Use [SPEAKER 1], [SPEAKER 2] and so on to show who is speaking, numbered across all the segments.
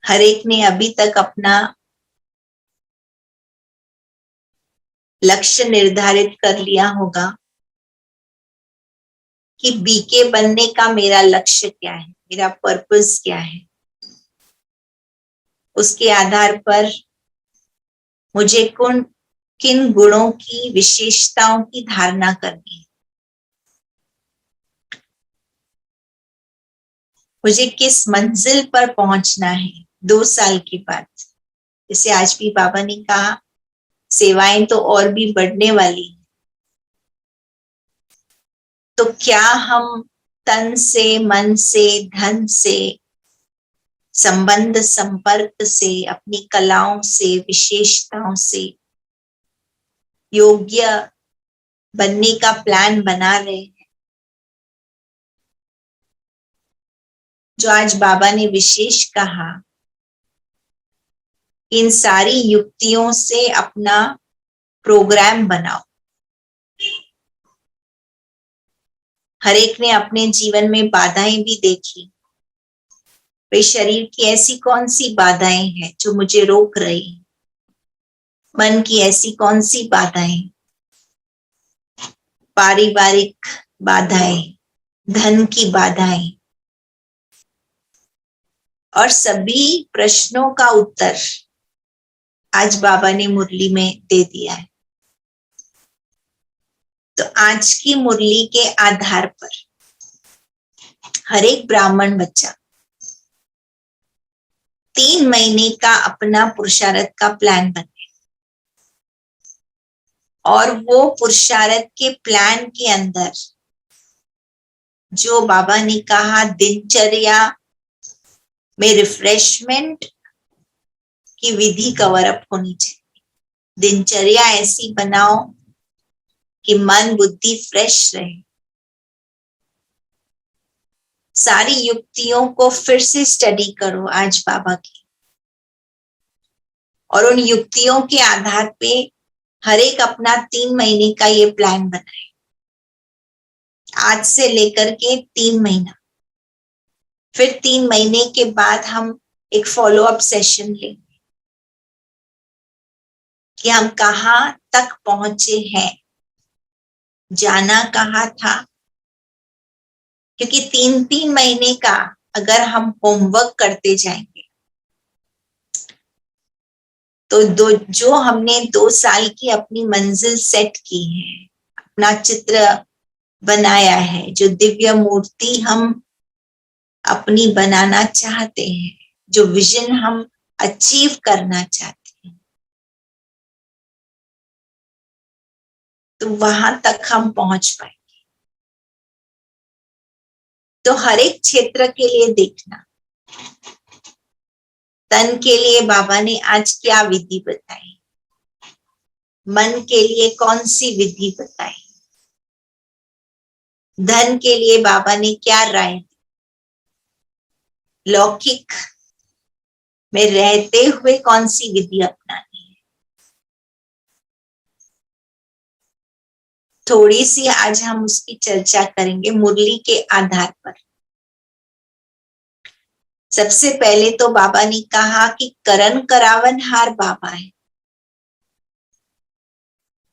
[SPEAKER 1] हर एक ने अभी तक अपना लक्ष्य निर्धारित कर लिया होगा कि बीके बनने का मेरा लक्ष्य क्या है, मेरा पर्पस क्या है। उसके आधार पर मुझे किन गुणों की, विशेषताओं की धारणा करनी है। मुझे किस मंजिल पर पहुंचना है 2 साल के बाद। जैसे आज भी बाबा ने कहा, सेवाएं तो और भी बढ़ने वाली हैं। तो क्या हम तन से, मन से, धन से, संबंध संपर्क से, अपनी कलाओं से, विशेषताओं से योग्य बनने का प्लान बना रहे हैं? जो आज बाबा ने विशेष कहा, इन सारी युक्तियों से अपना प्रोग्राम बनाओ। हर एक ने अपने जीवन में बाधाएं भी देखी। वे शरीर की ऐसी कौन सी बाधाएं हैं जो मुझे रोक रही, मन की ऐसी कौन सी बाधाएं, पारिवारिक बाधाएं, धन की बाधाएं, और सभी प्रश्नों का उत्तर आज बाबा ने मुरली में दे दिया है। तो आज की मुरली के आधार पर हर एक ब्राह्मण बच्चा 3 महीने का अपना पुरुषार्थ का प्लान बनाए, और वो पुरुषार्थ के प्लान के अंदर जो बाबा ने कहा, दिनचर्या में रिफ्रेशमेंट की विधि कवर अप होनी चाहिए। दिनचर्या ऐसी बनाओ कि मन बुद्धि फ्रेश रहे। सारी युक्तियों को फिर से स्टडी करो आज बाबा की, और उन युक्तियों के आधार पे हर एक अपना 3 महीने का ये प्लान बनाए। आज से लेकर के 3 महीना, फिर 3 महीने के बाद हम एक फॉलो अप सेशन लेंगे कि हम कहाँ तक पहुंचे हैं, जाना कहाँ था। क्योंकि 3-3 महीने का अगर हम होमवर्क करते जाएंगे तो जो हमने 2 साल की अपनी मंजिल सेट की है, अपना चित्र बनाया है, जो दिव्य मूर्ति हम अपनी बनाना चाहते हैं, जो विजन हम अचीव करना चाहते हैं, तो वहां तक हम पहुंच पाएंगे। तो हर एक क्षेत्र के लिए देखना, तन के लिए बाबा ने आज क्या विधि बताई, मन के लिए कौन सी विधि बताई, धन के लिए बाबा ने क्या राय दी, लौकिक में रहते हुए कौन सी विधि अपनानी है। थोड़ी सी आज हम उसकी चर्चा करेंगे मुरली के आधार पर। सबसे पहले तो बाबा ने कहा कि करण करावन हार बाबा है,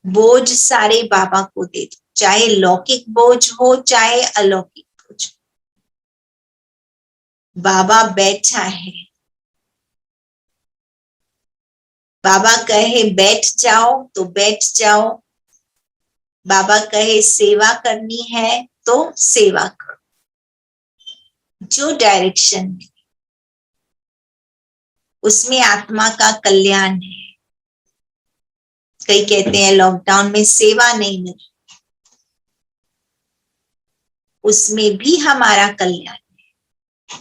[SPEAKER 1] बोझ सारे बाबा को दे दो, चाहे लौकिक बोझ हो चाहे अलौकिक बोझ। बाबा बैठा है, बाबा कहे बैठ जाओ तो बैठ जाओ, बाबा कहे सेवा करनी है तो सेवा करो। जो डायरेक्शन है उसमें आत्मा का कल्याण है। कई कहते हैं लॉकडाउन में सेवा नहीं मिली, उसमें भी हमारा कल्याण है।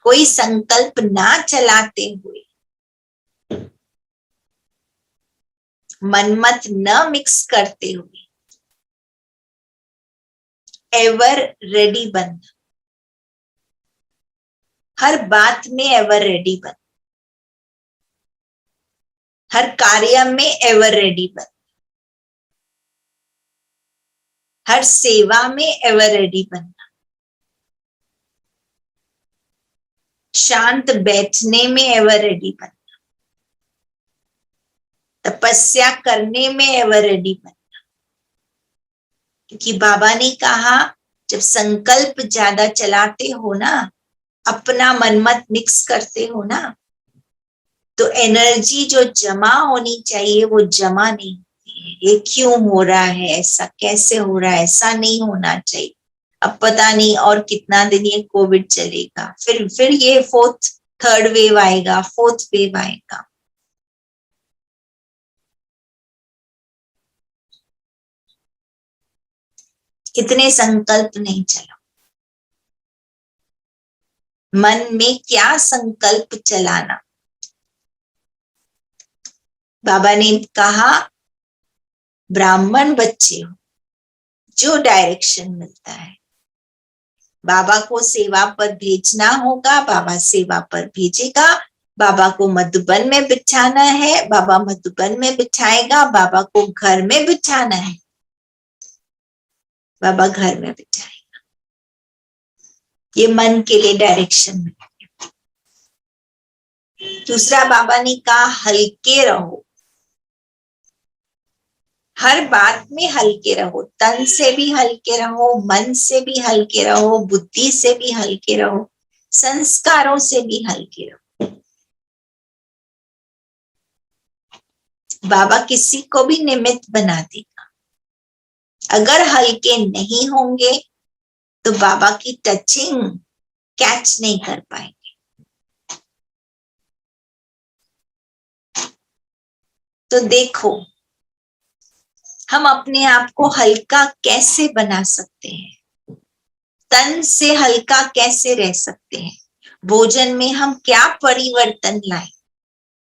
[SPEAKER 1] कोई संकल्प ना चलाते हुए, मनमत न मिक्स करते हुए, एवर रेडी बनना, हर बात में एवर रेडी बनना, हर कार्य में एवर रेडी बनना, हर सेवा में एवर रेडी बनना। शांत बैठने में एवर रेडी बनना, तपस्या करने में एवर रेडी बनना। क्योंकि बाबा ने कहा जब संकल्प ज्यादा चलाते हो ना, अपना मनमत मिक्स करते हो ना, तो एनर्जी जो जमा होनी चाहिए वो जमा नहीं होती है। ये क्यों हो रहा है, ऐसा कैसे हो रहा है, ऐसा नहीं होना चाहिए। अब पता नहीं और कितना दिन ये कोविड चलेगा, फिर ये थर्ड वेव आएगा, फोर्थ वेव आएगा। इतने संकल्प नहीं चलो। मन में क्या संकल्प चलाना। बाबा ने कहा ब्राह्मण बच्चे हो, जो डायरेक्शन मिलता है, बाबा को सेवा पर भेजना होगा, बाबा सेवा पर भेजेगा। बाबा को मधुबन में बिठाना है, बाबा मधुबन में बिठाएगा। बाबा को घर में बिठाना है, बाबा घर में बिठाएगा। ये मन के लिए डायरेक्शन मिलेगा। दूसरा, बाबा ने कहा हल्के रहो, हर बात में हल्के रहो। तन से भी हल्के रहो, मन से भी हल्के रहो, बुद्धि से भी हल्के रहो, संस्कारों से भी हल्के रहो। बाबा किसी को भी निमित्त बना देगा। अगर हल्के नहीं होंगे तो बाबा की टचिंग कैच नहीं कर पाएंगे। तो देखो हम अपने आप को हल्का कैसे बना सकते हैं, तन से हल्का कैसे रह सकते हैं। भोजन में हम क्या परिवर्तन लाएं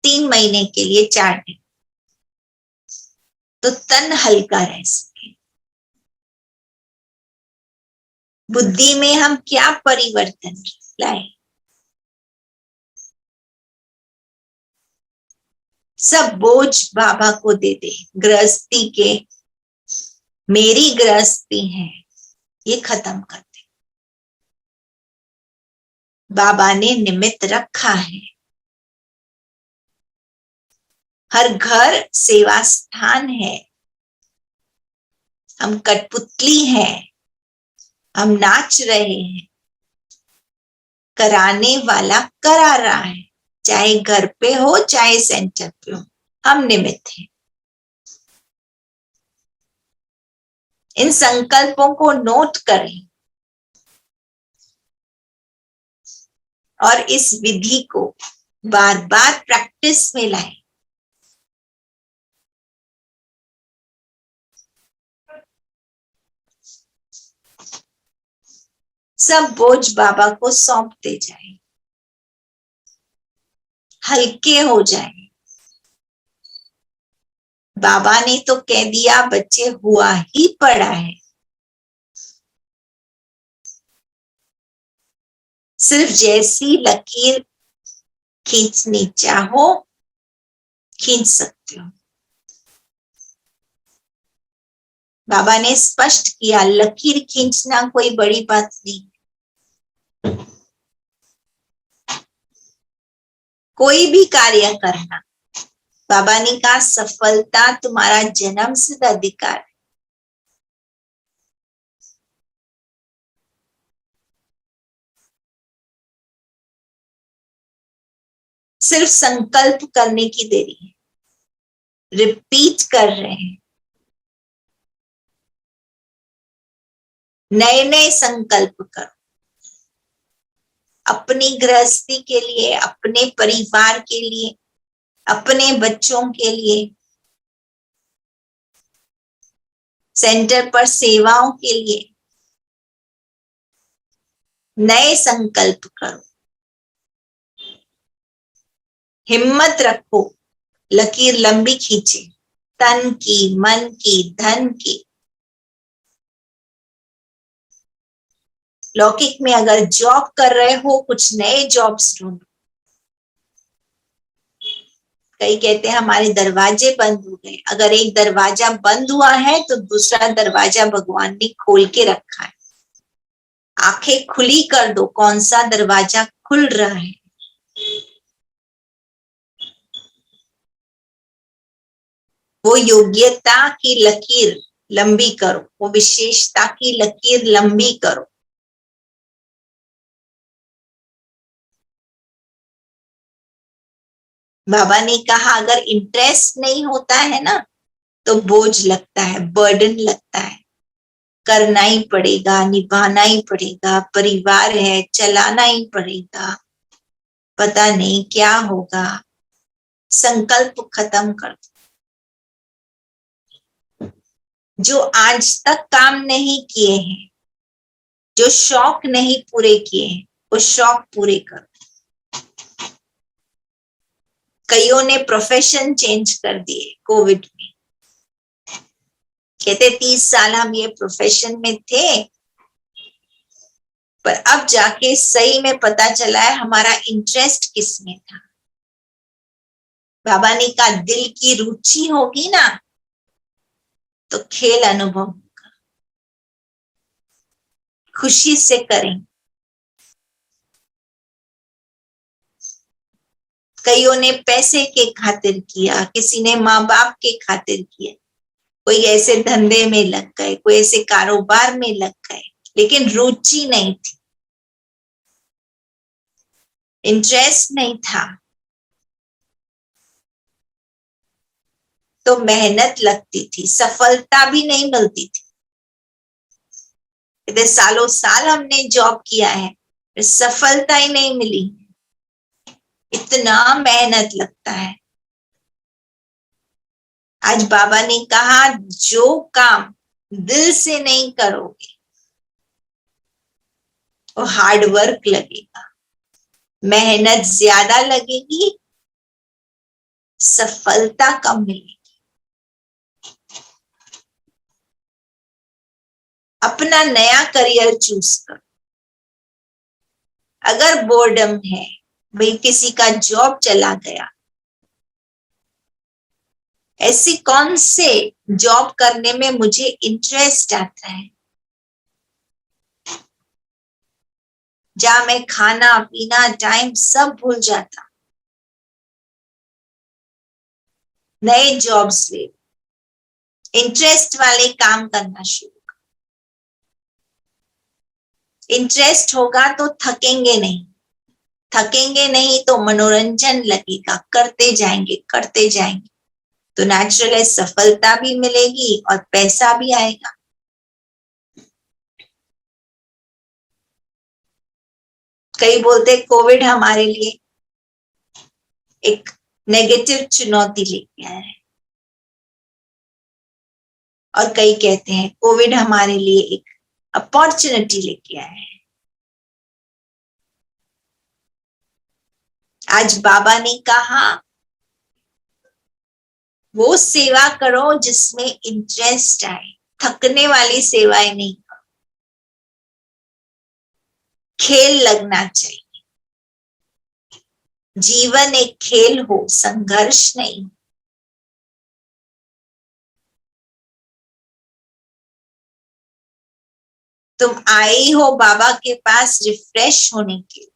[SPEAKER 1] 3 महीने के लिए, 4 दिन, तो तन हल्का रह सके। बुद्धि में हम क्या परिवर्तन लाएं, सब बोझ बाबा को दे दे। गृहस्थी के, मेरी गृहस्थी है, ये खत्म कर दे। बाबा ने निमित्त रखा है। हर घर सेवा स्थान है। हम कठपुतली हैं, हम नाच रहे हैं, कराने वाला करा रहा है, चाहे घर पे हो चाहे सेंटर पे हो, हम निमित्त हैं। इन संकल्पों को नोट करें और इस विधि को बार बार प्रैक्टिस में लाएं। सब बोझ बाबा को सौंपते जाएं, हल्के हो जाएं। बाबा ने तो कह दिया बच्चे हुआ ही पड़ा है। सिर्फ जैसी लकीर खींचनी चाहो खींच सकते हो। बाबा ने स्पष्ट किया लकीर खींचना कोई बड़ी बात नहीं। कोई भी कार्य करना, बाबा ने कहा सफलता तुम्हारा जन्म सिद्ध अधिकार है। सिर्फ संकल्प करने की देरी है। रिपीट कर रहे हैं, नए नए संकल्प करो अपनी गृहस्थी के लिए, अपने परिवार के लिए, अपने बच्चों के लिए, सेंटर पर सेवाओं के लिए। नए संकल्प करो, हिम्मत रखो, लकीर लंबी खींचे, तन की, मन की, धन की। लौकिक में अगर जॉब कर रहे हो, कुछ नए जॉब्स ढूंढो। कई कहते हैं हमारे दरवाजे बंद हो गए। अगर एक दरवाजा बंद हुआ है तो दूसरा दरवाजा भगवान ने खोल के रखा है। आंखें खुली कर दो, कौन सा दरवाजा खुल रहा है। वो योग्यता की लकीर लंबी करो, वो विशेषता की लकीर लंबी करो। बाबा ने कहा अगर इंटरेस्ट नहीं होता है ना तो बोझ लगता है, बर्डन लगता है, करना ही पड़ेगा, निभाना ही पड़ेगा, परिवार है चलाना ही पड़ेगा, पता नहीं क्या होगा। संकल्प खत्म कर दो। जो आज तक काम नहीं किए हैं, जो शौक नहीं पूरे किए हैं, वो शौक पूरे करो। कईयों ने प्रोफेशन चेंज कर दिए कोविड में, कहते 30 साल हम ये प्रोफेशन में थे, पर अब जाके सही में पता चला है हमारा इंटरेस्ट किसमें था। बाबा ने कहा दिल की रुचि होगी ना तो खेल अनुभव होगा, खुशी से करें। कईयों ने पैसे के खातिर किया, किसी ने माँ बाप के खातिर किया, कोई ऐसे धंधे में लग गए, कोई ऐसे कारोबार में लग गए, लेकिन रुचि नहीं थी, इंटरेस्ट नहीं था, तो मेहनत लगती थी, सफलता भी नहीं मिलती थी। इतने सालों साल हमने जॉब किया है, सफलता ही नहीं मिली, इतना मेहनत लगता है। आज बाबा ने कहा जो काम दिल से नहीं करोगे वो हार्ड वर्क लगेगा, मेहनत ज्यादा लगेगी, सफलता कम मिलेगी। अपना नया करियर चूज करो। अगर बोर्डम है, भाई किसी का जॉब चला गया, ऐसी कौन से जॉब करने में मुझे इंटरेस्ट आता है, जहां मैं खाना पीना टाइम सब भूल जाता, नए जॉब्स ले, इंटरेस्ट वाले काम करना शुरू। इंटरेस्ट होगा तो थकेंगे नहीं, थकेंगे नहीं तो मनोरंजन लगेगा, करते जाएंगे करते जाएंगे, तो नेचुरल है सफलता भी मिलेगी और पैसा भी आएगा। कई बोलते कोविड हमारे लिए एक नेगेटिव चुनौती लेके आया है, और कई कहते हैं कोविड हमारे लिए एक अपॉर्चुनिटी लेके आया है। आज बाबा ने कहा वो सेवा करो जिसमें इंटरेस्ट आए, थकने वाली सेवाएं नहीं करो, खेल लगना चाहिए। जीवन एक खेल हो, संघर्ष नहीं। तुम आई हो बाबा के पास रिफ्रेश होने के लिए,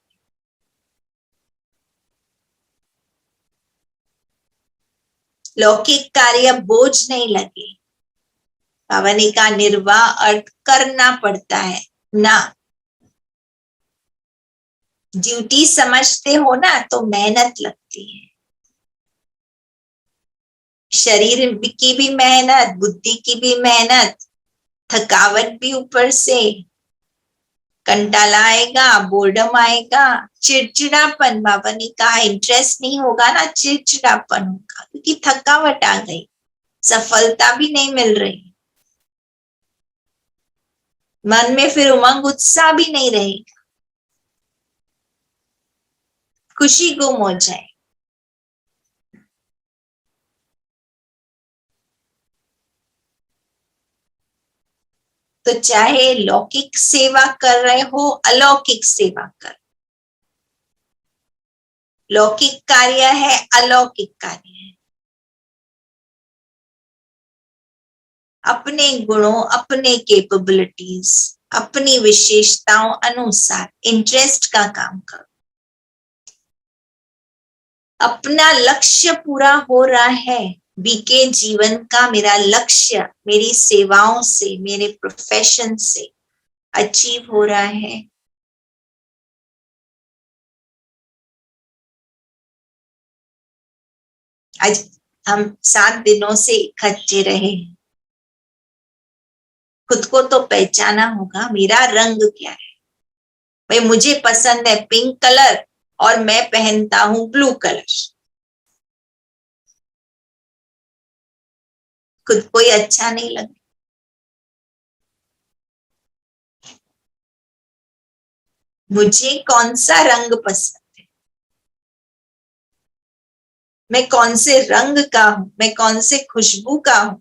[SPEAKER 1] लौकिक कार्य बोझ नहीं लगे। बाबा ने कहा निर्वाह अर्थ करना पड़ता है ना, ड्यूटी समझते हो ना तो मेहनत लगती है, शरीर की भी मेहनत, बुद्धि की भी मेहनत, थकावट भी ऊपर से, कंटाला आएगा, बोर्डम आएगा, चिड़चिड़ापन। बाबा ने कहा इंटरेस्ट नहीं होगा ना चिड़चिड़ापन होगा, क्योंकि थकावट आ गई, सफलता भी नहीं मिल रही, मन में फिर उमंग उत्साह भी नहीं रहेगा, खुशी गुम हो जाए। तो चाहे लौकिक सेवा कर रहे हो, अलौकिक सेवा कर, लौकिक कार्य है, अलौकिक कार्य है, अपने गुणों, अपने कैपेबिलिटीज, अपनी विशेषताओं अनुसार इंटरेस्ट का काम करो। अपना लक्ष्य पूरा हो रहा है, बीके जीवन का मेरा लक्ष्य मेरी सेवाओं से, मेरे प्रोफेशन से अचीव हो रहा है। आज हम 7 दिनों से इकट्ठे रहे, खुद को तो पहचाना होगा, मेरा रंग क्या है। भाई मुझे पसंद है पिंक कलर और मैं पहनता हूं ब्लू कलर, खुद को ही अच्छा नहीं लगा। मुझे कौन सा रंग पसंद है, मैं कौन से रंग का हूं, मैं कौन से खुशबू का हूं।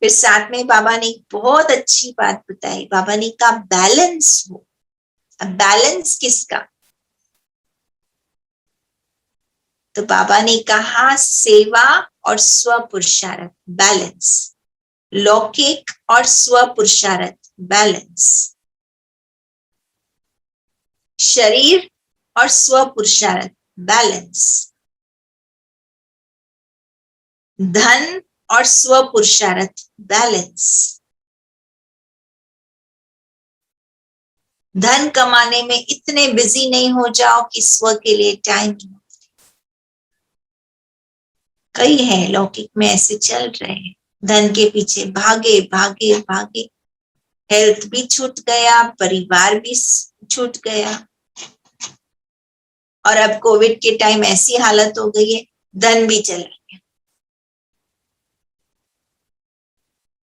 [SPEAKER 1] फिर साथ में बाबा ने एक बहुत अच्छी बात बताई, बाबा ने कहा बैलेंस हो। अब बैलेंस किसका? तो बाबा ने कहा सेवा और स्व पुरुषार्थ बैलेंस, लौकिक और स्व पुरुषार्थ बैलेंस, शरीर और स्व पुरुषार्थ बैलेंस, धन और स्व पुरुषार्थ बैलेंस। धन कमाने में इतने बिजी नहीं हो जाओ कि स्व के लिए टाइम नहीं हो। कई है लौकिक में ऐसे चल रहे हैं, धन के पीछे भागे भागे भागे, हेल्थ भी छूट गया, परिवार भी छूट गया, और अब कोविड के टाइम ऐसी हालत हो गई है धन भी चला गया।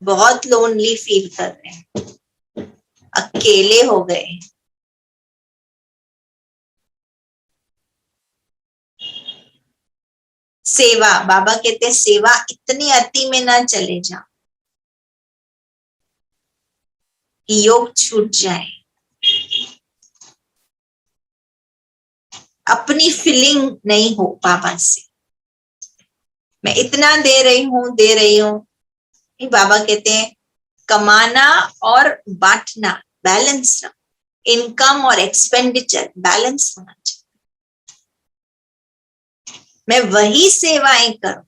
[SPEAKER 1] बहुत लोनली फील कर रहे हैं, अकेले हो गए। सेवा, बाबा कहते हैं सेवा इतनी अति में ना चले जाओ कि योग छूट जाए। अपनी फीलिंग नहीं हो बाबा से, मैं इतना दे रही हूं। बाबा कहते हैं कमाना और बांटना बैलेंस रखो, इनकम और एक्सपेंडिचर बैलेंस होना चाहिए। मैं वही सेवाएं करूं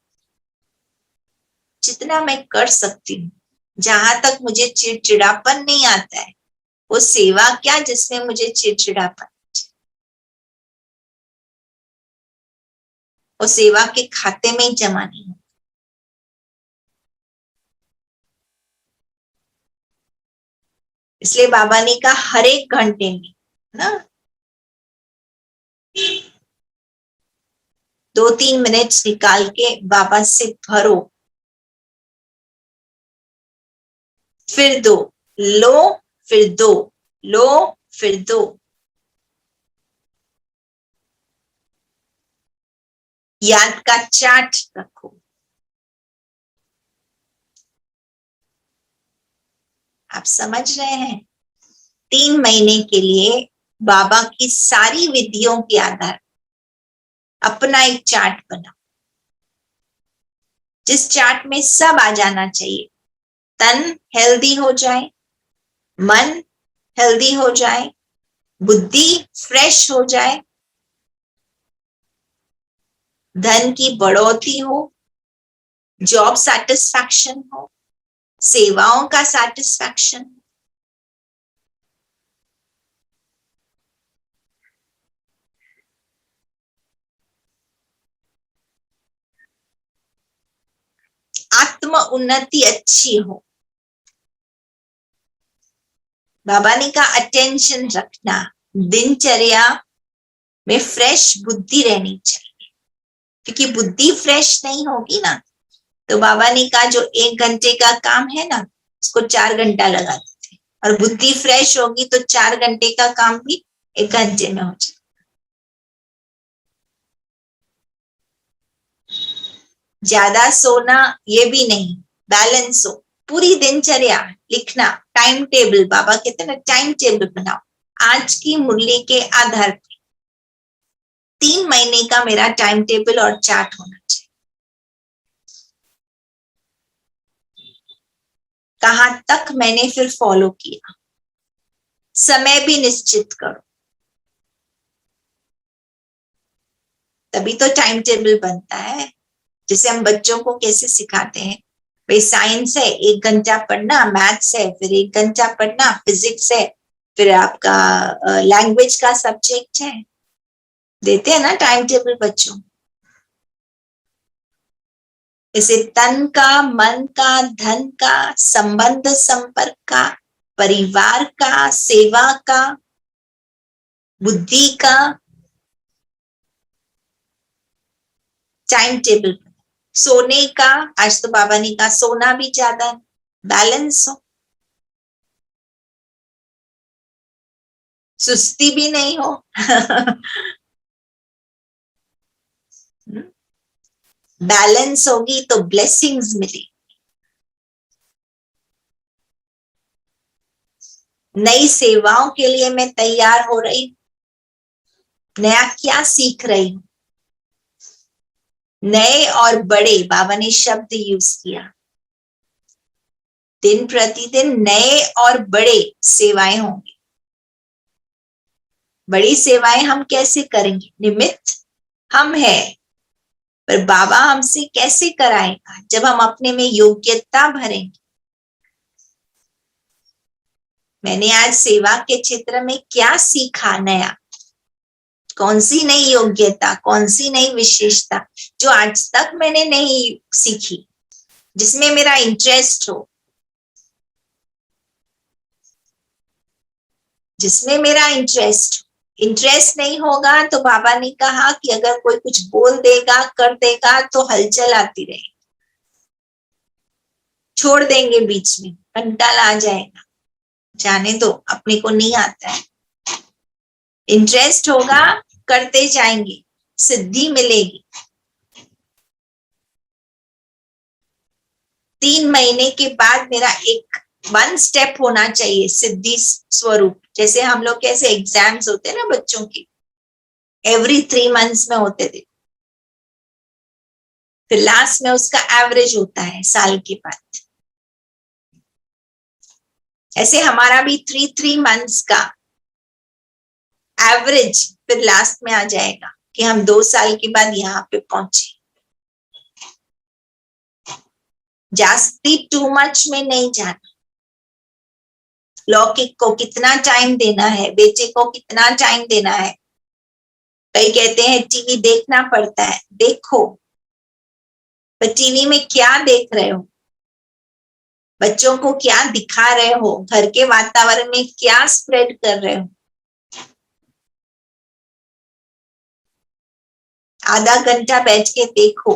[SPEAKER 1] जितना मैं कर सकती हूँ, जहां तक मुझे चिड़चिड़ापन नहीं आता है। वो सेवा क्या जिसमें मुझे चिड़चिड़ापन, वो सेवा के खाते में ही जमा नहीं हो। इसलिए बाबा ने कहा हर एक घंटे में ना 2-3 मिनट निकाल के बाबा से भरो, फिर दो, लो फिर दो, लो फिर दो। याद का चार्ट रखो। आप समझ रहे हैं? 3 महीने के लिए बाबा की सारी विधियों के आधार अपना एक चार्ट बनाओ, जिस चार्ट में सब आ जाना चाहिए। तन हेल्दी हो जाए, मन हेल्दी हो जाए, बुद्धि फ्रेश हो जाए, धन की बढ़ोतरी हो, जॉब सेटिस्फैक्शन हो, सेवाओं का सेटिस्फैक्शन। आत्म उन्नति अच्छी हो। बाबा ने कहा अटेंशन रखना, दिनचर्या में फ्रेश बुद्धि रहनी चाहिए, क्योंकि बुद्धि फ्रेश नहीं होगी ना, तो बाबा ने कहा जो 1 घंटे का काम है ना उसको 4 घंटा लगा देते, और बुद्धि फ्रेश होगी तो 4 घंटे का काम भी 1 घंटे में हो जाए। ज्यादा सोना ये भी नहीं, बैलेंस हो। पूरी दिनचर्या लिखना, टाइम टेबल, बाबा कहते हैं ना टाइम टेबल बनाओ। आज की मुरली के आधार पर 3 महीने का मेरा टाइम टेबल और चार्ट होना चाहिए। कहां तक मैंने फिर फॉलो किया, समय भी निश्चित करो। तभी तो टाइम टेबल बनता है। जैसे हम बच्चों को कैसे सिखाते हैं, भाई साइंस है 1 घंटा पढ़ना, मैथ्स है फिर 1 घंटा पढ़ना, फिजिक्स है फिर आपका लैंग्वेज का सब्जेक्ट है, देते हैं ना टाइम टेबल बच्चों। इसे तन का, मन का, धन का, संबंध संपर्क का, परिवार का, सेवा का, बुद्धि का, टाइम टेबल। सोने का, आज तो बाबा ने कहा सोना भी ज्यादा बैलेंस हो, सुस्ती भी नहीं हो। बैलेंस होगी तो ब्लेसिंग्स मिलेगी। नई सेवाओं के लिए मैं तैयार हो रही हूँ, नया क्या सीख रही हूँ, नए और बड़े, बाबा ने शब्द यूज किया, दिन प्रतिदिन नए और बड़े सेवाएं होंगी। बड़ी सेवाएं हम कैसे करेंगे, निमित्त हम है, पर बाबा हमसे कैसे कराएगा, जब हम अपने में योग्यता भरेंगे। मैंने आज सेवा के क्षेत्र में क्या सीखा नया, कौन सी नई योग्यता, कौन सी नई विशेषता जो आज तक मैंने नहीं सीखी, जिसमें मेरा इंटरेस्ट हो, जिसमें मेरा इंटरेस्ट नहीं होगा तो बाबा ने कहा कि अगर कोई कुछ बोल देगा कर देगा तो हलचल आती रहेगी, छोड़ देंगे बीच में, कंटाला आ जाएगा, जाने दो अपने को नहीं आता है। इंटरेस्ट होगा करते जाएंगे, सिद्धि मिलेगी। 3 महीने के बाद मेरा एक 1 स्टेप होना चाहिए सिद्धि स्वरूप। जैसे हम लोग कैसे एग्जाम्स होते हैं ना बच्चों की, एवरी 3 मंथ्स में होते थे, फिर लास्ट में उसका एवरेज होता है साल के बाद। ऐसे हमारा भी 3 मंथ्स का एवरेज फिर लास्ट में आ जाएगा कि हम 2 साल के बाद यहाँ पे पहुंचे। जास्ती टू मच में नहीं जाना, लौकिक को कितना टाइम देना है, बेटे को कितना टाइम देना है। कई कहते हैं टीवी देखना पड़ता है, देखो, पर टीवी में क्या देख रहे हो, बच्चों को क्या दिखा रहे हो, घर के वातावरण में क्या स्प्रेड कर रहे हो। आधा घंटा बैठ के देखो,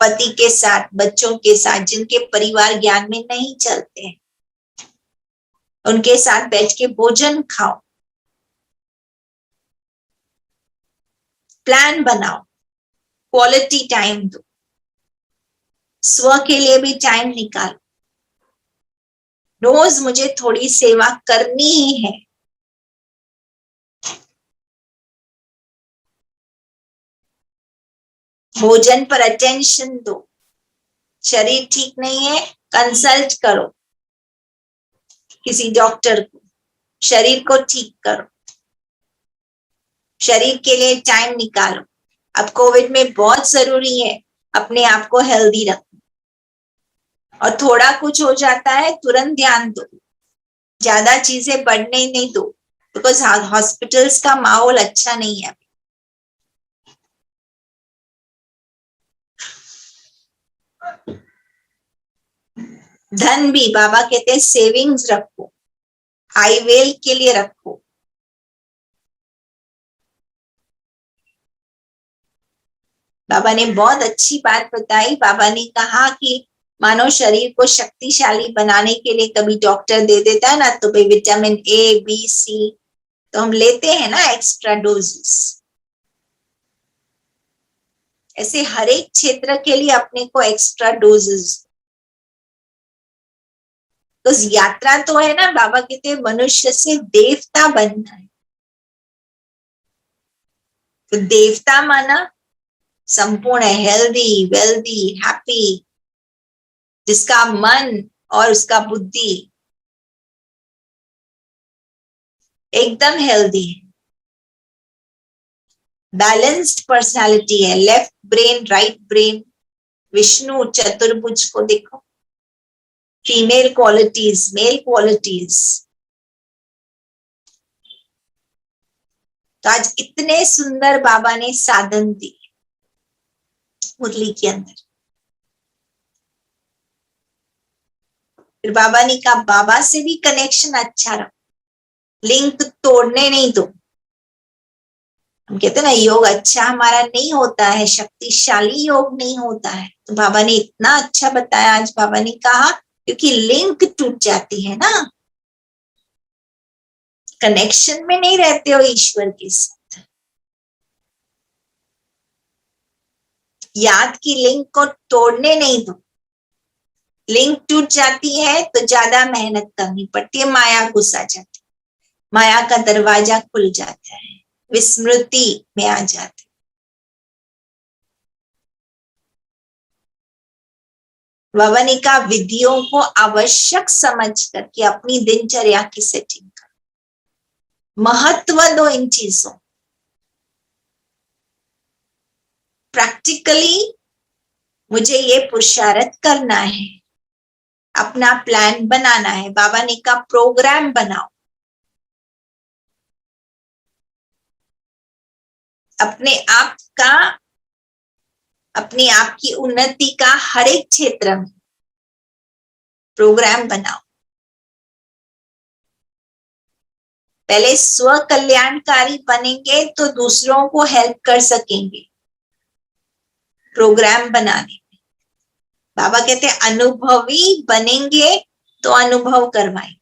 [SPEAKER 1] पति के साथ, बच्चों के साथ, जिनके परिवार ज्ञान में नहीं चलते हैं, उनके साथ बैठ के भोजन खाओ, प्लान बनाओ, क्वालिटी टाइम दो, स्व के लिए भी टाइम निकालो। रोज मुझे थोड़ी सेवा करनी ही है। भोजन पर अटेंशन दो, शरीर ठीक नहीं है कंसल्ट करो किसी डॉक्टर को, शरीर को ठीक करो, शरीर के लिए टाइम निकालो। अब कोविड में बहुत जरूरी है अपने आप को हेल्दी रखना, और थोड़ा कुछ हो जाता है तुरंत ध्यान दो, ज्यादा चीजें बढ़ने नहीं दो, बिकॉज हॉस्पिटल्स का माहौल अच्छा नहीं है। धन भी बाबा कहते हैं सेविंग्स रखो, हाईवेल के लिए रखो। बाबा ने बहुत अच्छी बात बताई। बाबा ने कहा कि मानो शरीर को शक्तिशाली बनाने के लिए कभी डॉक्टर दे देता है ना, तो भाई विटामिन ए बी सी तो हम लेते हैं ना एक्स्ट्रा डोजेस। ऐसे हर एक क्षेत्र के लिए अपने को एक्स्ट्रा डोजेस। तो यात्रा तो है ना, बाबा कहते हैं मनुष्य से देवता बनना है। तो देवता माना संपूर्ण है, हेल्दी, वेल्दी, हैप्पी, जिसका मन और उसका बुद्धि एकदम हेल्दी है। बैलेंस्ड पर्सनालिटी है, left brain right brain. Vishnu चतुर्भुज को देखो, फीमेल क्वालिटीज मेल क्वालिटीज। तो आज इतने सुंदर बाबा ने साधन दी मुरली के अंदर। फिर बाबा ने कहा बाबा से भी कनेक्शन अच्छा रखो, लिंक तोड़ने नहीं दो। हम कहते हैं ना योग अच्छा हमारा नहीं होता है, शक्तिशाली योग नहीं होता है। तो बाबा ने इतना अच्छा बताया आज। बाबा ने कहा क्योंकि लिंक टूट जाती है ना, कनेक्शन में नहीं रहते हो ईश्वर के साथ। याद की लिंक को तोड़ने नहीं दो। लिंक टूट जाती है तो ज्यादा मेहनत करनी पड़ती है, माया घुस आ जाती है, माया का दरवाजा खुल जाता है, विस्मृति में आ जाते। बाबा ने कहा विधियों को आवश्यक समझ करके अपनी दिनचर्या की सेटिंग कर, महत्व दो इन चीजों। प्रैक्टिकली मुझे ये पुरुषार्थ करना है, अपना प्लान बनाना है। बाबा ने कहा प्रोग्राम बनाओ, अपने आप का, अपने आप की उन्नति का हर एक क्षेत्र में प्रोग्राम बनाओ। पहले स्व कल्याणकारी बनेंगे तो दूसरों को हेल्प कर सकेंगे प्रोग्राम बनाने में। बाबा कहते हैं अनुभवी बनेंगे तो अनुभव करवाएंगे।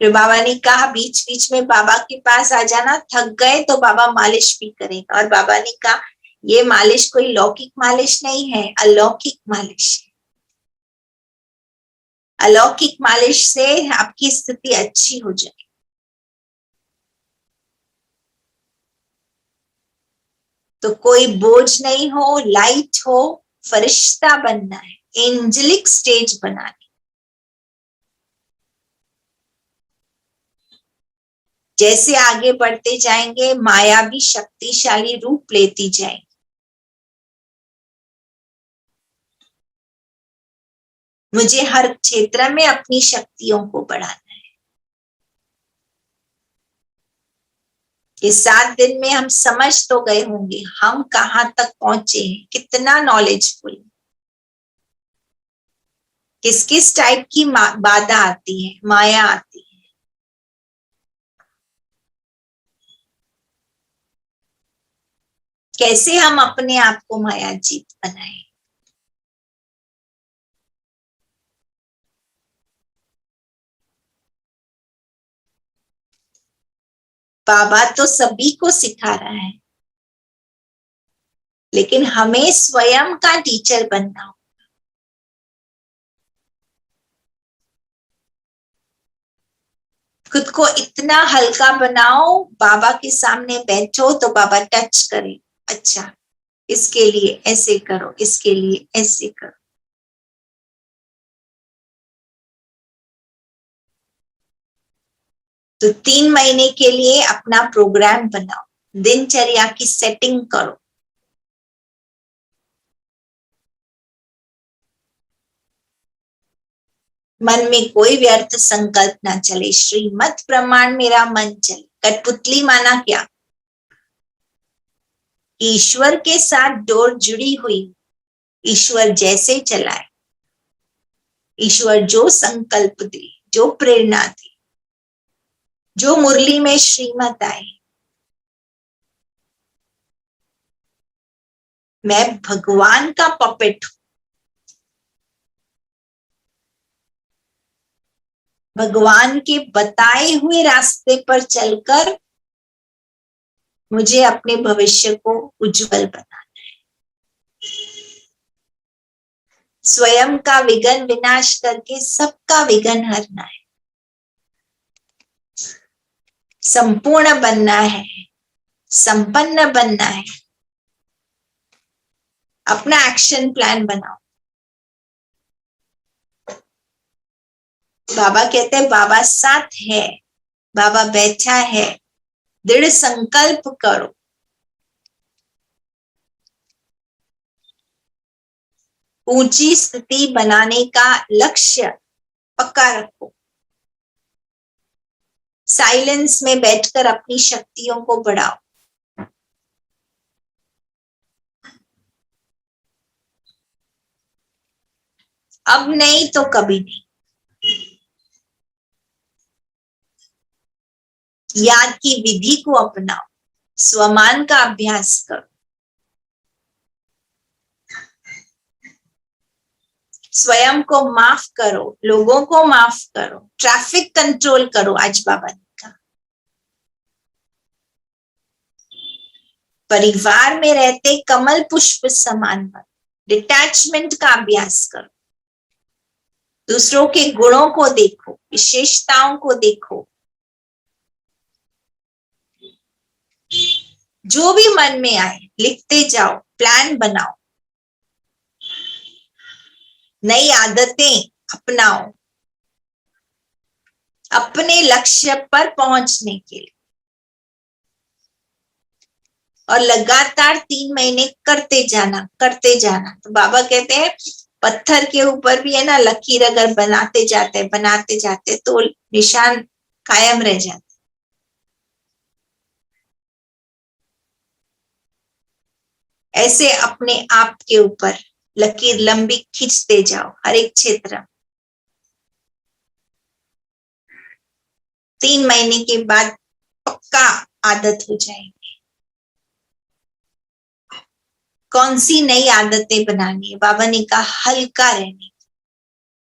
[SPEAKER 1] फिर बाबा ने कहा बीच बीच में बाबा के पास आ जाना, थक गए तो बाबा मालिश भी करेगा। और बाबा ने कहा ये मालिश कोई लौकिक मालिश नहीं है, अलौकिक मालिश है। अलौकिक मालिश से आपकी स्थिति अच्छी हो जाए। तो कोई बोझ नहीं हो, लाइट हो, फरिश्ता बनना है, एंजेलिक स्टेज बनानी। जैसे आगे बढ़ते जाएंगे माया भी शक्तिशाली रूप लेती जाएगी। मुझे हर क्षेत्र में अपनी शक्तियों को बढ़ाना है। ये 7 दिन में हम समझ तो गए होंगे हम कहाँ तक पहुंचे हैं, कितना नॉलेजफुल, किस किस टाइप की बाधा आती है, माया आती है। कैसे हम अपने आप को माया जीत बनाए। बाबा तो सभी को सिखा रहा है, लेकिन हमें स्वयं का टीचर बनना हो। खुद को इतना हल्का बनाओ, बाबा के सामने बैठो तो बाबा टच करे, अच्छा इसके लिए ऐसे करो, इसके लिए ऐसे करो। तो 3 महीने के लिए अपना प्रोग्राम बनाओ, दिनचर्या की सेटिंग करो। मन में कोई व्यर्थ संकल्प ना चले, श्रीमत प्रमाण मेरा मन चले। कठपुतली माना क्या, ईश्वर के साथ डोर जुड़ी हुई, ईश्वर जैसे चलाए, ईश्वर जो संकल्प दे, जो प्रेरणा दे, जो मुरली में श्रीमत आए, मैं भगवान का पपेट हूं। भगवान के बताए हुए रास्ते पर चलकर मुझे अपने भविष्य को उज्जवल बनाना है। स्वयं का विघ्न विनाश करके सबका विघ्न हरना है। संपूर्ण बनना है, संपन्न बनना है। अपना एक्शन प्लान बनाओ। बाबा कहते हैं बाबा साथ है बाबा बैठा है, दृढ़ संकल्प करो। ऊंची स्थिति बनाने का लक्ष्य पक्का रखो। साइलेंस में बैठकर अपनी शक्तियों को बढ़ाओ। अब नहीं तो कभी नहीं। याद की विधि को अपनाओ, स्वमान का अभ्यास करो, स्वयं को माफ करो, लोगों को माफ करो, ट्रैफिक कंट्रोल करो। आज बाबा ने कहा परिवार में रहते कमल पुष्प समान बनो, डिटैचमेंट का अभ्यास करो, दूसरों के गुणों को देखो, विशेषताओं को देखो, जो भी मन में आए लिखते जाओ, प्लान बनाओ, नई आदतें अपनाओ अपने लक्ष्य पर पहुंचने के लिए। और लगातार 3 महीने करते जाना करते जाना। तो बाबा कहते हैं पत्थर के ऊपर भी है ना, लकीर अगर बनाते जाते तो निशान कायम रह जाते। ऐसे अपने आप के ऊपर लकीर लंबी खींचते जाओ हर एक क्षेत्र। 3 महीने के बाद पक्का आदत हो जाएगी। कौन सी नई आदतें बनानी है? बाबा ने कहा हल्का रहने की,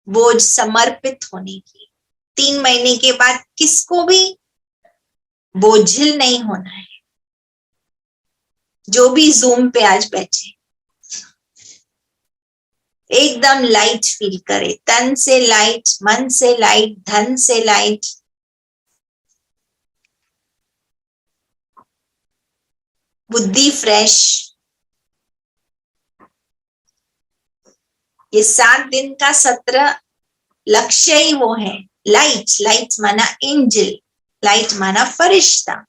[SPEAKER 1] बोझ समर्पित होने की। 3 महीने के बाद किसको भी बोझिल नहीं होना है। जो भी जूम पे आज बैठे एकदम लाइट फील करे, तन से लाइट, मन से लाइट, धन से लाइट। बुद्धि फ्रेश। ये 7 दिन का सत्र लक्ष्य ही वो है, लाइट। लाइट माना एंजल, लाइट माना फरिश्ता।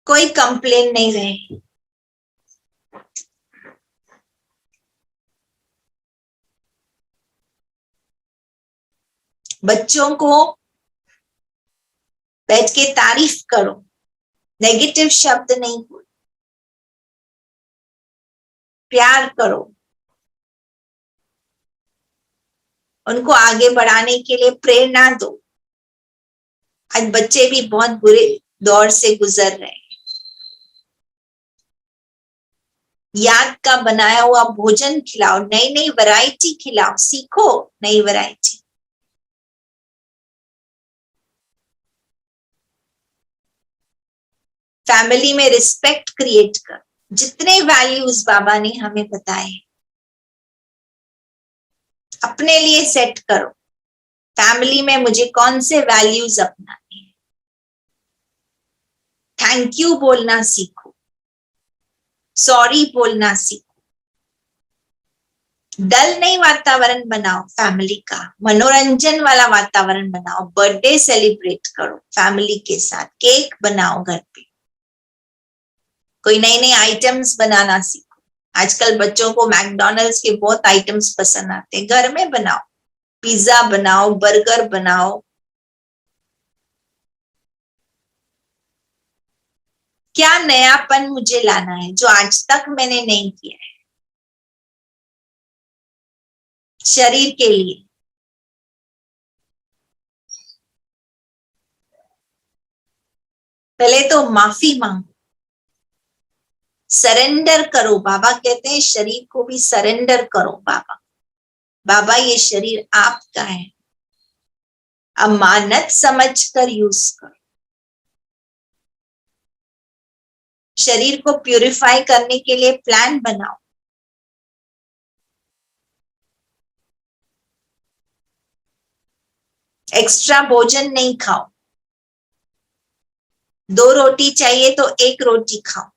[SPEAKER 1] कोई कंप्लेन नहीं रहे। बच्चों को बैठ के तारीफ करो, नेगेटिव शब्द नहीं बोलो, प्यार करो, उनको आगे बढ़ाने के लिए प्रेरणा दो। आज बच्चे भी बहुत बुरे दौर से गुजर रहे हैं। याद का बनाया हुआ भोजन खिलाओ, नई नई वैरायटी खिलाओ, सीखो नई वैरायटी। फैमिली में रिस्पेक्ट क्रिएट कर। जितने वैल्यूज बाबा ने हमें बताए अपने लिए सेट करो। फैमिली में मुझे कौन से वैल्यूज अपनाने हैं? थैंक यू बोलना सीखो, सॉरी बोलना सीखो। डल नहीं वातावरण बनाओ फैमिली का, मनोरंजन वाला वातावरण बनाओ। बर्थडे सेलिब्रेट करो फैमिली के साथ, केक बनाओ घर पे, कोई नई नई आइटम्स बनाना सीखो। आजकल बच्चों को मैकडॉनल्ड्स के बहुत आइटम्स पसंद आते हैं, घर में बनाओ, पिज्जा बनाओ, बर्गर बनाओ। क्या नयापन मुझे लाना है जो आज तक मैंने नहीं किया है शरीर के लिए? पहले तो माफी मांगो, सरेंडर करो। बाबा कहते हैं शरीर को भी सरेंडर करो। बाबा बाबा ये शरीर आपका है, अमानत समझकर यूज करो। शरीर को प्यूरिफाई करने के लिए प्लान बनाओ। एक्स्ट्रा भोजन नहीं खाओ। 2 रोटी चाहिए तो 1 रोटी खाओ।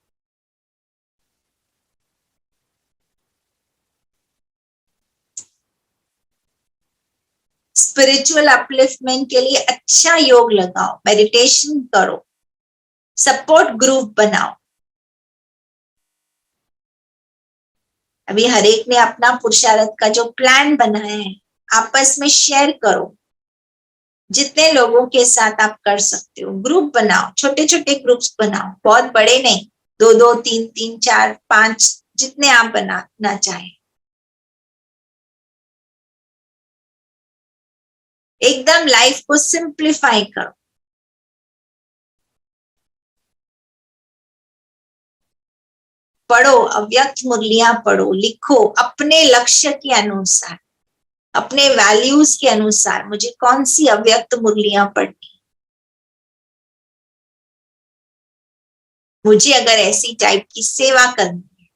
[SPEAKER 1] स्पिरिचुअल अपलिफ्टमेंट के लिए अच्छा योग लगाओ, मेडिटेशन करो, सपोर्ट ग्रुप बनाओ। अभी हर एक ने अपना पुरुषार्थ का जो प्लान बनाया है आपस में शेयर करो, जितने लोगों के साथ आप कर सकते हो। ग्रुप बनाओ, छोटे छोटे ग्रुप्स बनाओ, बहुत बड़े नहीं, 2-2, 3-3, 4-5, जितने आप बनाना चाहें। एकदम लाइफ को सिंप्लीफाई करो। पढ़ो, अव्यक्त मुरलियां पढ़ो, लिखो अपने लक्ष्य के अनुसार, अपने वैल्यूज के अनुसार, मुझे कौन सी अव्यक्त मुरलियां पढ़नी, मुझे अगर ऐसी टाइप की सेवा करनी है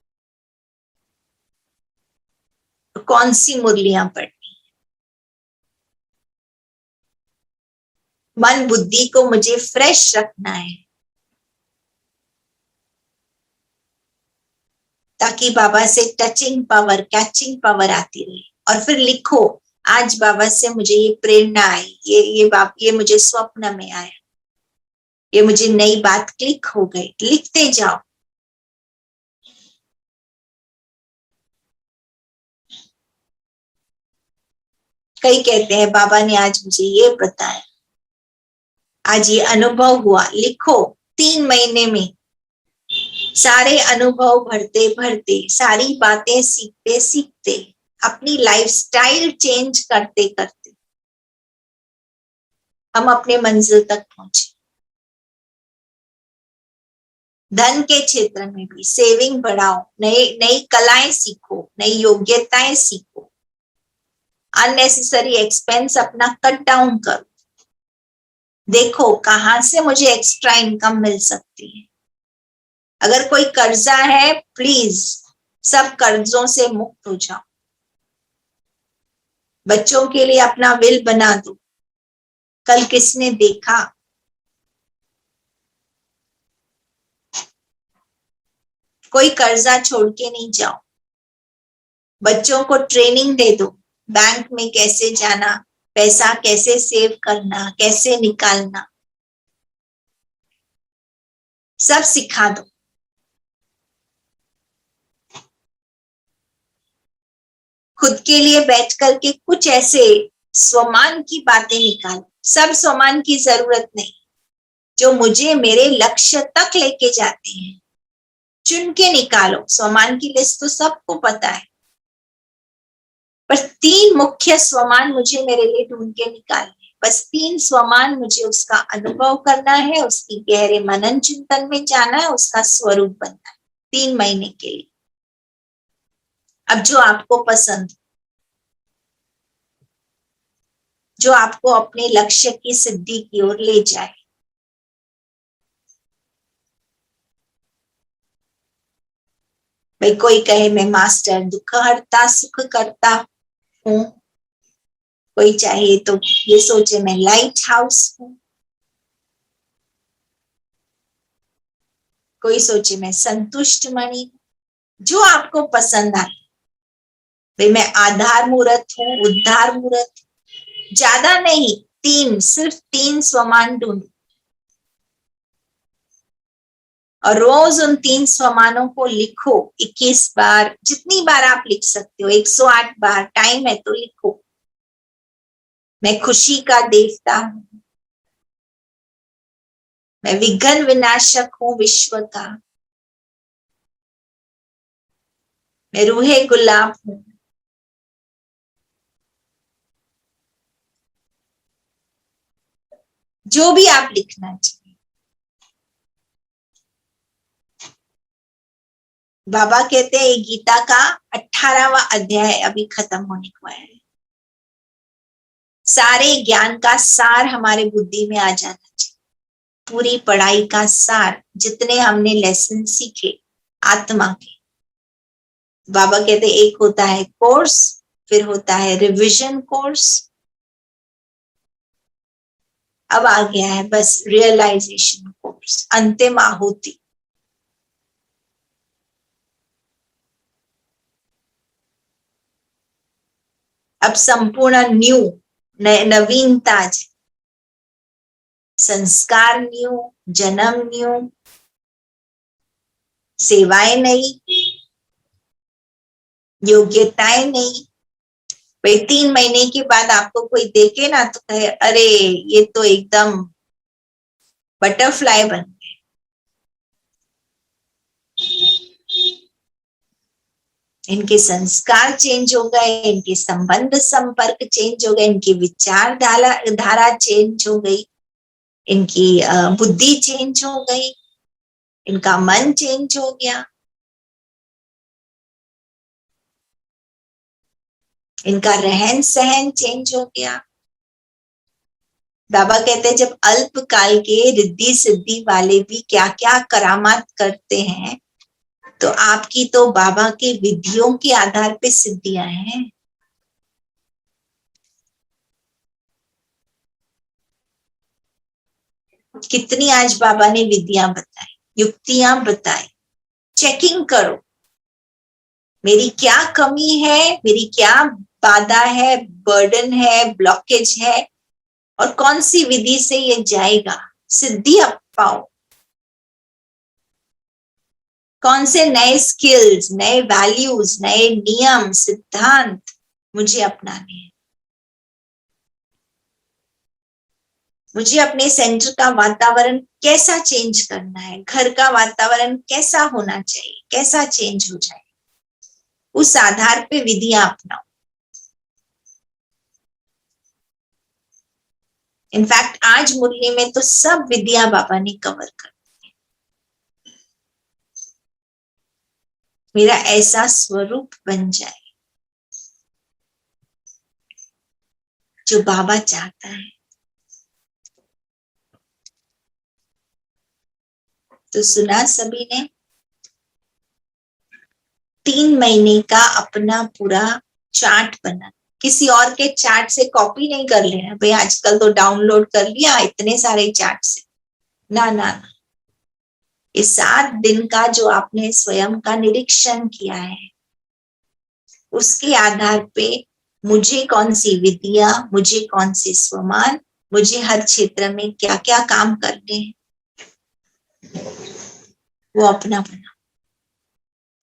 [SPEAKER 1] तो कौन सी मुरलियां पढ़नी, मन बुद्धि को मुझे फ्रेश रखना है ताकि बाबा से टचिंग पावर, कैचिंग पावर आती रहे। और फिर लिखो, आज बाबा से मुझे ये प्रेरणा आई, ये मुझे स्वप्न में आया, ये मुझे नई बात क्लिक हो गई। लिखते जाओ। कई कहते हैं बाबा ने आज मुझे ये बताया, आज ये अनुभव हुआ। लिखो, 3 महीने में सारे अनुभव भरते भरते, सारी बातें सीखते सीखते, अपनी लाइफस्टाइल चेंज करते करते हम अपने मंजिल तक पहुंचे। धन के क्षेत्र में भी सेविंग बढ़ाओ, नई नई कलाएं सीखो, नई योग्यताएं सीखो, अननेसेसरी एक्सपेंस अपना कट डाउन करो। देखो कहां से मुझे एक्स्ट्रा इनकम मिल सकती है। अगर कोई कर्जा है, प्लीज सब कर्जों से मुक्त हो जाओ। बच्चों के लिए अपना विल बना दो। कल किसने देखा, कोई कर्जा छोड़ के नहीं जाओ। बच्चों को ट्रेनिंग दे दो, बैंक में कैसे जाना, पैसा कैसे सेव करना, कैसे निकालना, सब सिखा दो। खुद के लिए बैठ करके कुछ ऐसे स्वमान की बातें निकालो। सब स्वमान की जरूरत नहीं, जो मुझे मेरे लक्ष्य तक लेके जाते हैं, चुन के निकालो। स्वमान की लिस्ट तो सबको पता है, पर 3 मुख्य स्वमान मुझे मेरे लिए ढूंढ के निकालने। बस 3 स्वमान मुझे उसका अनुभव करना है, उसकी गहरे मनन चिंतन में जाना है, उसका स्वरूप बनना है 3 महीने के लिए। अब जो आपको पसंद, जो आपको अपने लक्ष्य की सिद्धि की ओर ले जाए। भाई कोई कहे मैं मास्टर दुख हरता सुख करता हूं, कोई चाहिए तो ये सोचे मैं लाइट हाउस हूं, कोई सोचे मैं संतुष्ट मणि। जो आपको पसंद आए। भाई मैं आधार मूर्त हूँ, उद्धार मूर्त, ज्यादा नहीं, 3, सिर्फ 3 स्वमान ढूंढो और रोज उन 3 स्वमानों को लिखो। 21 बार, जितनी बार आप लिख सकते हो, 108 बार, टाइम है तो लिखो। मैं खुशी का देवता हूं, मैं विघ्न विनाशक हूं विश्व का, मैं रूहे गुलाब हूं। जो भी आप लिखना चाहिए। बाबा कहते हैं गीता का 18वां अध्याय अभी खत्म होने को है। सारे ज्ञान का सार हमारे बुद्धि में आ जाना चाहिए। पूरी पढ़ाई का सार, जितने हमने लेसन सीखे आत्मा के। बाबा कहते एक होता है कोर्स, फिर होता है रिवीजन कोर्स, अब आ गया है बस रियलाइजेशन कोर्स, अंतिम आहुति। अब संपूर्ण न्यू नवीनता, संस्कार न्यू, जन्म न्यू, सेवाएं नई, योग्यताएं नई। भाई 3 महीने के बाद आपको कोई देखे ना तो कहे अरे ये तो एकदम बटरफ्लाई बन गए। इनके संस्कार चेंज हो गए, इनके संबंध संपर्क चेंज हो गए, इनकी विचार धारा चेंज हो गई, इनकी बुद्धि चेंज हो गई, इनका मन चेंज हो गया, इनका रहन सहन चेंज हो गया। बाबा कहते हैं जब अल्पकाल के रिद्धि सिद्धि वाले भी क्या क्या करामात करते हैं, तो आपकी तो बाबा के विधियों के आधार पे सिद्धियां हैं। कितनी आज बाबा ने विधियां बताई, युक्तियां बताई। चेकिंग करो, मेरी क्या कमी है, मेरी क्या बाधा है, बर्डन है, ब्लॉकेज है, और कौन सी विधि से ये जाएगा, सिद्धि आप पाओ। कौन से नए स्किल्स, नए वैल्यूज, नए नियम सिद्धांत मुझे अपनाने हैं। मुझे अपने सेंटर का वातावरण कैसा चेंज करना है, घर का वातावरण कैसा होना चाहिए, कैसा चेंज हो जाए, उस आधार पे विधियां अपनाओ। इनफैक्ट आज मुरली में तो सब विधियां बाबा ने कवर कर दी। मेरा ऐसा स्वरूप बन जाए जो बाबा चाहता है। तो सुना सभी ने, 3 महीने का अपना पूरा चार्ट बना, किसी और के चार्ट से कॉपी नहीं कर लेना। भाई आजकल तो डाउनलोड कर लिया इतने सारे चार्ट से, ना ना ना। इस 7 दिन का जो आपने स्वयं का निरीक्षण किया है, उसके आधार पे मुझे कौन सी विधियां, मुझे कौन से स्वमान, मुझे हर क्षेत्र में क्या क्या काम करने हैं, वो अपना बना।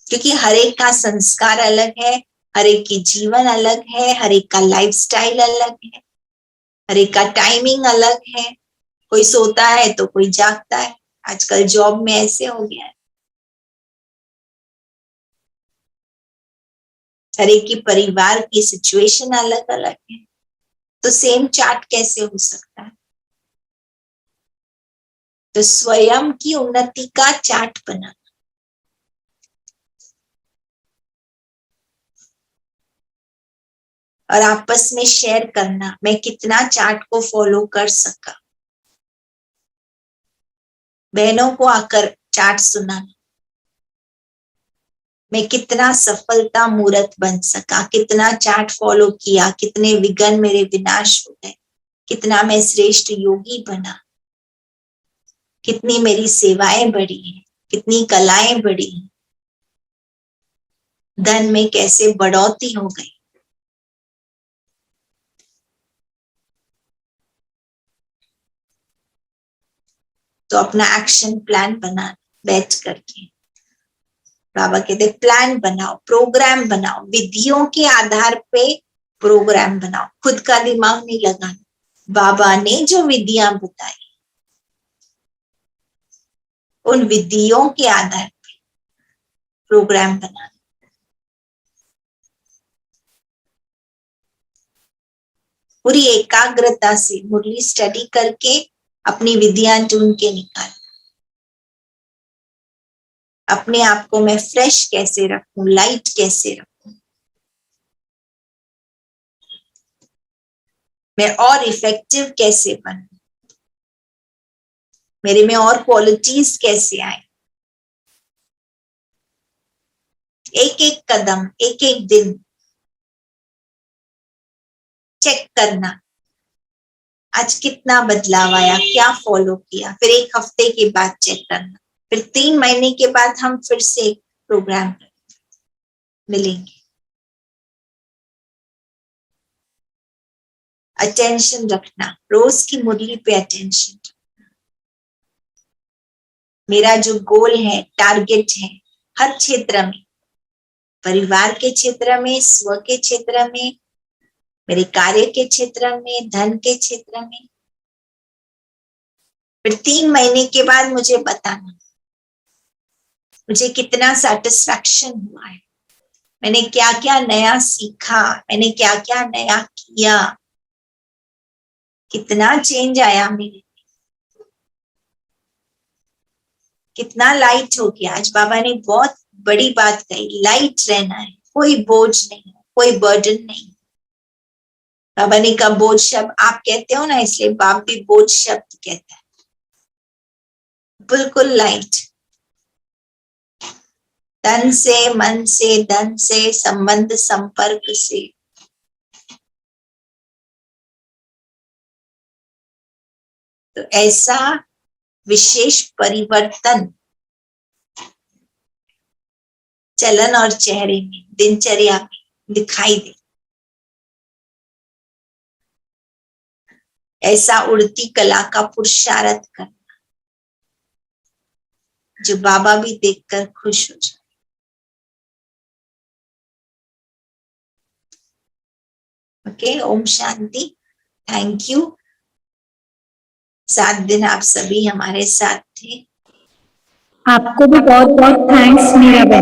[SPEAKER 1] क्योंकि हर एक का संस्कार अलग है, हर एक की जीवन अलग है, हर एक का लाइफस्टाइल अलग है, हर एक का टाइमिंग अलग है। कोई सोता है तो कोई जागता है, आजकल जॉब में ऐसे हो गया है। हर एक की परिवार की सिचुएशन अलग अलग है, तो सेम चार्ट कैसे हो सकता है। तो स्वयं की उन्नति का चार्ट बना, और आपस में शेयर करना, मैं कितना चार्ट को फॉलो कर सका। बहनों को आकर चार्ट सुनाना, मैं कितना सफलता मूर्त बन सका, कितना चार्ट फॉलो किया, कितने विघ्न मेरे विनाश हो गए, कितना मैं श्रेष्ठ योगी बना, कितनी मेरी सेवाएं बढ़ी हैं, कितनी कलाएं बढ़ी, धन में कैसे बढ़ोतरी हो गई। तो अपना एक्शन प्लान बना बैठ करके, बाबा कहते प्लान बनाओ, प्रोग्राम बनाओ, विधियों के आधार पे प्रोग्राम बनाओ, खुद का दिमाग नहीं लगाना। बाबा ने जो विधियां बताई उन विधियों के आधार पे प्रोग्राम बनाना। पूरी एकाग्रता से मुरली स्टडी करके अपनी विधियां चुन के निकाल। अपने आप को मैं फ्रेश कैसे रखूं, लाइट कैसे रखूं, मैं और इफेक्टिव कैसे बनूं, मेरे में और क्वालिटीज कैसे आए। एक एक कदम, एक एक दिन चेक करना, आज कितना बदलाव आया, क्या फॉलो किया। फिर 1 हफ्ते के बाद चेक करना, फिर 3 महीने के बाद हम फिर से एक प्रोग्राम मिलेंगे। अटेंशन रखना, रोज की मुरली पे अटेंशन। मेरा जो गोल है, टारगेट है, हर क्षेत्र में, परिवार के क्षेत्र में, स्व के क्षेत्र में, मेरे कार्य के क्षेत्र में, धन के क्षेत्र में, फिर 3 महीने के बाद मुझे बताना मुझे कितना सेटिस्फैक्शन हुआ है, मैंने क्या क्या नया सीखा, मैंने क्या क्या नया किया, कितना चेंज आया मेरे, कितना लाइट हो गया। आज बाबा ने बहुत बड़ी बात कही, लाइट रहना है, कोई बोझ नहीं, कोई बर्डन नहीं। बाबा ने कहा बोझ शब्द आप कहते हो ना, इसलिए बाप भी बोझ शब्द कहता है। बिल्कुल लाइट, तन से, मन से, धन से, संबंध संपर्क से, तो ऐसा विशेष परिवर्तन चलन और चेहरे में, दिनचर्या में दिखाई दे। ऐसा उड़ती कला का पुरुषार्थ करना जो बाबा भी देखकर खुश हो जाए। ओके, ओम शांति। थैंक यू, 7 दिन आप सभी हमारे साथ थे।
[SPEAKER 2] आपको भी बहुत बहुत थैंक्स मीरा बहन।